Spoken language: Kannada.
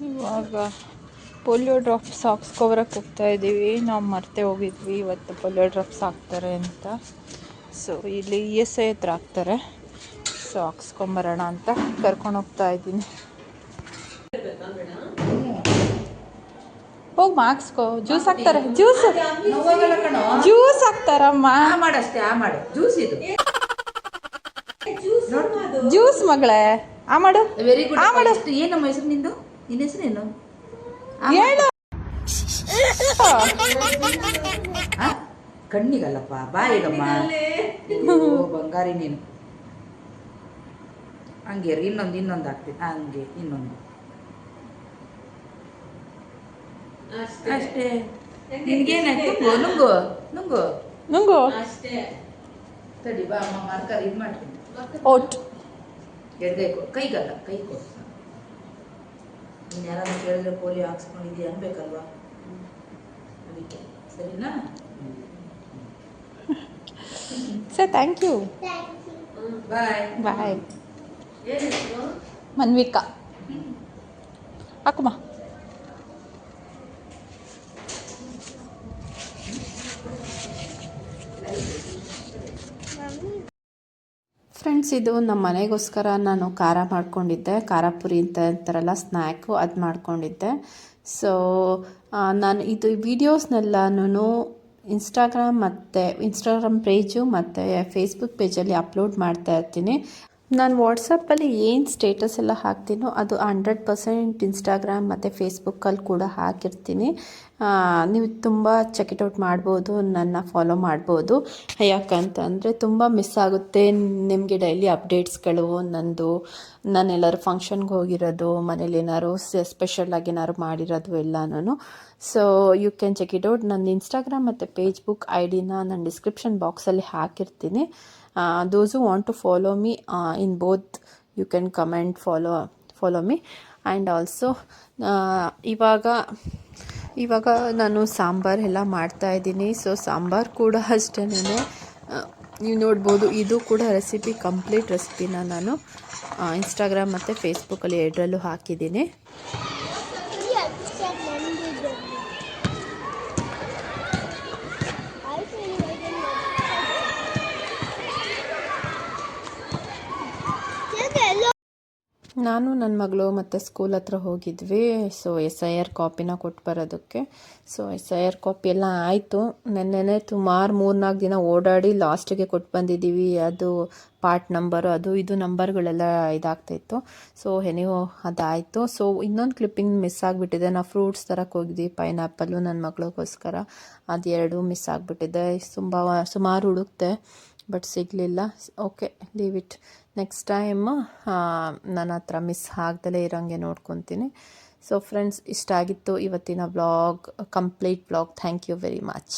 ಇವಾಗ ಪೋಲಿಯೋ ಡ್ರಾಪ್ಸ್ ಹಾಕ್ಸ್ಕೊಬರಕ್ಕೆ ಹೋಗ್ತಾ ಇದ್ದೀವಿ. ನಾವು ಮರ್ತೆ ಹೋಗಿದ್ವಿ ಇವತ್ತು ಪೋಲಿಯೋ ಡ್ರಾಪ್ಸ್ ಹಾಕ್ತಾರೆ ಅಂತ. ಸೊ ಇಲ್ಲಿ ESI ಹತ್ರ ಹಾಕ್ತಾರೆ. ಸೊ ಹಾಕ್ಸ್ಕೊಂಬರೋಣ ಅಂತ ಕರ್ಕೊಂಡು ಹೋಗ್ತಾ ಇದ್ದೀನಿ. ಹೋಗಿ ಹಾಕ್ಸ್ಕೊ. ಜ್ಯೂಸ್ ಹಾಕ್ತಾರೆ. ಜ್ಯೂಸ್ ಹಾಕ್ತಾರಮ್ಮ. ಜ್ಯೂಸ್ ಮಗಳೇ ಆ ಮಾಡು. Very good. ಆ ಮಾಡು. ಏನಮ್ಮ ಹೆಸರು ನಿಂದು? ನಿನ್ನ ಹೆಸರೇನು? ಹೇಳು. ಕಣ್ಣಿಗಲ್ಲಪ್ಪ, ಬಾಯಿಗಮ್ಮ. ಬಂಗಾರಿ ನೀನು. ಹಂಗೆ ಇನ್ನೊಂದು ಹಾಕ್ತೀನಿ. ಹಂಗೆ ಇನ್ನೊಂದು ಅಷ್ಟೇ. ನಿನ್ಗೇನಾಯ್ತು? ನುಂಗು ಅಷ್ಟೇ. ತಡಿ ಬಾ ಅಮ್ಮ, ಮಾರ್ಕರ್ ಇದು ಮಾಡ್ತೀನಿ. ಓಟ್ ಕೈಗಲ್ಲ, ಕೈ ಕೊಡ್ಸ. ನೀನು ಯಾರಾದ್ರೂ ಕೇಳಿದ್ರೆ ಪೋಲಿಯೋ ಹಾಕ್ಸ್ಕೊಂಡಿದ್ದೀಯ ಅನ್ಬೇಕಲ್ವಾ? ಅದಕ್ಕೆ ಸರಿನಾ? Sir thank you. Bye bye. Manvika ಹಾಕಮ್ಮ. ಫ್ರೆಂಡ್ಸ್, ಇದು ನಮ್ಮ ಮನೆಗೋಸ್ಕರ ನಾನು ಖಾರ ಮಾಡ್ಕೊಂಡಿದ್ದೆ. ಖಾರ ಪುರಿ ಅಂತ ಅಂತಾರಲ್ಲ, ಸ್ನ್ಯಾಕು, ಅದು ಮಾಡ್ಕೊಂಡಿದ್ದೆ. ಸೊ ನಾನು ಇದು ವೀಡಿಯೋಸ್ನೆಲ್ಲನೂ ಇನ್ಸ್ಟಾಗ್ರಾಮ್ ಪೇಜು ಮತ್ತು ಫೇಸ್ಬುಕ್ ಪೇಜಲ್ಲಿ ಅಪ್ಲೋಡ್ ಮಾಡ್ತಾ ಇರ್ತೀನಿ. ನಾನು ವಾಟ್ಸಪ್ಪಲ್ಲಿ ಏನು ಸ್ಟೇಟಸ್ ಎಲ್ಲ ಹಾಕ್ತೀನೋ ಅದು 100% ಇನ್ಸ್ಟಾಗ್ರಾಮ್ ಮತ್ತು ಫೇಸ್ಬುಕ್ಕಲ್ಲಿ ಕೂಡ ಹಾಕಿರ್ತೀನಿ. ನೀವು ತುಂಬ ಚೆಕ್ಇಟ್ ಮಾಡ್ಬೋದು, ನನ್ನ ಫಾಲೋ ಮಾಡ್ಬೋದು. ಯಾಕಂತಂದರೆ ತುಂಬ ಮಿಸ್ ಆಗುತ್ತೆ ನಿಮಗೆ ಡೈಲಿ ಅಪ್ಡೇಟ್ಸ್ಗಳು. ನಾನೆಲ್ಲರೂ ಫಂಕ್ಷನ್ಗೆ ಹೋಗಿರೋದು, ಮನೇಲಿ ಏನಾದ್ರು ಸ್ಪೆಷಲಾಗಿ ಏನಾದ್ರು ಮಾಡಿರೋದು ಎಲ್ಲನೂ. So you can check it out. ನನ್ನ ಇನ್ಸ್ಟಾಗ್ರಾಮ್ ಮತ್ತು ಫೇಸ್ಬುಕ್ ID-ನ ನಾನು ಡಿಸ್ಕ್ರಿಪ್ಷನ್ ಬಾಕ್ಸಲ್ಲಿ ಹಾಕಿರ್ತೀನಿ. those who want to follow me in both, you can comment, follow me. And also ಇವಾಗ ನಾನು ಸಾಂಬಾರು ಎಲ್ಲ ಮಾಡ್ತಾಯಿದ್ದೀನಿ. ಸೊ ಸಾಂಬಾರು ಕೂಡ ಅಷ್ಟೇ, ನೀವು ನೋಡ್ಬೋದು. ಇದು ಕೂಡ ಕಂಪ್ಲೀಟ್ ರೆಸಿಪಿನ ನಾನು ಇನ್ಸ್ಟಾಗ್ರಾಮ್ ಮತ್ತು ಫೇಸ್ಬುಕ್ಕಲ್ಲಿ ಎರಡರಲ್ಲೂ ಹಾಕಿದ್ದೀನಿ. ನಾನು ನನ್ನ ಮಗಳು ಮತ್ತು ಸ್ಕೂಲ್ ಹತ್ರ ಹೋಗಿದ್ವಿ. ಸೊ SIR ಕಾಪಿನ ಕೊಟ್ಟು ಬರೋದಕ್ಕೆ. ಸೊ SIR ಕಾಪಿ ಎಲ್ಲ ಆಯಿತು. ನೆನ್ನೆನೇ ಸುಮಾರು 3-4 ದಿನ ಓಡಾಡಿ ಲಾಸ್ಟಿಗೆ ಕೊಟ್ಟು ಬಂದಿದ್ದೀವಿ. ಅದು ಪಾರ್ಟ್ ನಂಬರು, ಅದು ಇದು ನಂಬರ್ಗಳೆಲ್ಲ ಇದಾಗ್ತಾಯಿತ್ತು. ಸೊ ಎನಿವೋ ಅದಾಯಿತು. ಸೊ ಇನ್ನೊಂದು ಕ್ಲಿಪ್ಪಿಂಗ್ ಮಿಸ್ ಆಗಿಬಿಟ್ಟಿದೆ. ನಾವು ಫ್ರೂಟ್ಸ್ ತರಕ್ಕೆ ಹೋಗಿದ್ವಿ, ಪೈನಾಪಲ್ಲು ನನ್ನ ಮಗಳಿಗೋಸ್ಕರ. ಅದು 2 ಮಿಸ್ ಆಗಿಬಿಟ್ಟಿದೆ. ಸುಮಾರು ಹುಡುಕ್ತೆ, ಬಟ್ ಸಿಗಲಿಲ್ಲ. Okay, leave it. Next time ನನ್ನ ಹತ್ರ ಮಿಸ್ ಆಗ್ದಲೇ ಇರೋಂಗೆ ನೋಡ್ಕೊತೀನಿ. ಸೊ ಫ್ರೆಂಡ್ಸ್, ಇಷ್ಟ ಆಗಿತ್ತು ಇವತ್ತಿನ vlog, complete vlog. Thank you very much.